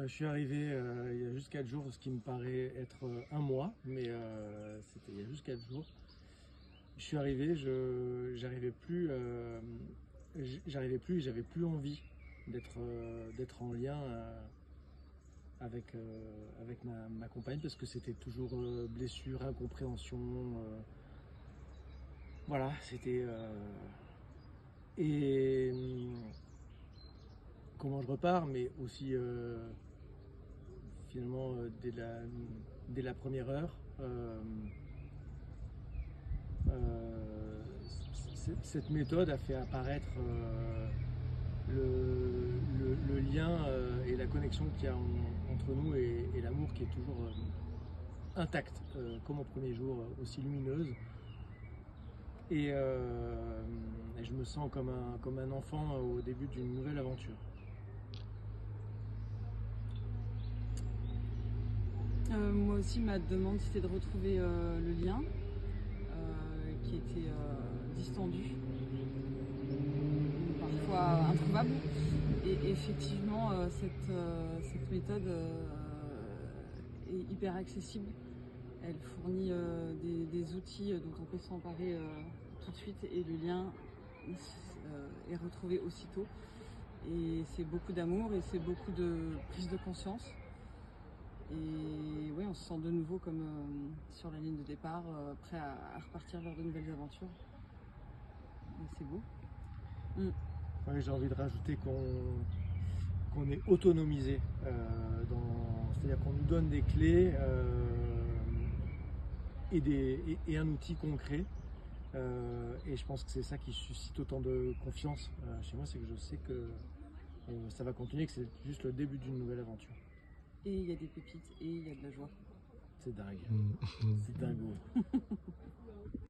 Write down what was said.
Je suis arrivé il y a juste 4 jours, ce qui me paraît être un mois, mais c'était il y a juste 4 jours. Je suis arrivé, j'arrivais plus, j'avais plus envie d'être en lien avec ma compagne parce que c'était toujours blessure, incompréhension. Voilà, c'était. Et comment je repars, mais aussi finalement dès la première heure. Cette méthode a fait apparaître le lien et la connexion qu'il y a entre nous et l'amour qui est toujours intact, comme au premier jour, aussi lumineuse. Et je me sens comme un enfant au début d'une nouvelle aventure. Moi aussi, ma demande, c'était de retrouver le lien qui était distendu, parfois introuvable. Et effectivement, cette méthode est hyper accessible. Elle fournit des outils dont on peut s'emparer tout de suite et le lien est retrouvé aussitôt. Et c'est beaucoup d'amour et c'est beaucoup de prise de conscience. Et oui, on se sent de nouveau comme sur la ligne de départ, prêt à repartir vers de nouvelles aventures. Et c'est beau. Ouais, j'ai envie de rajouter qu'on est autonomisé, c'est-à-dire qu'on nous donne des clés et un outil concret. Et je pense que c'est ça qui suscite autant de confiance chez moi, c'est que je sais que ça va continuer, que c'est juste le début d'une nouvelle aventure. Et il y a des pépites et il y a de la joie. C'est dingue. C'est dingo.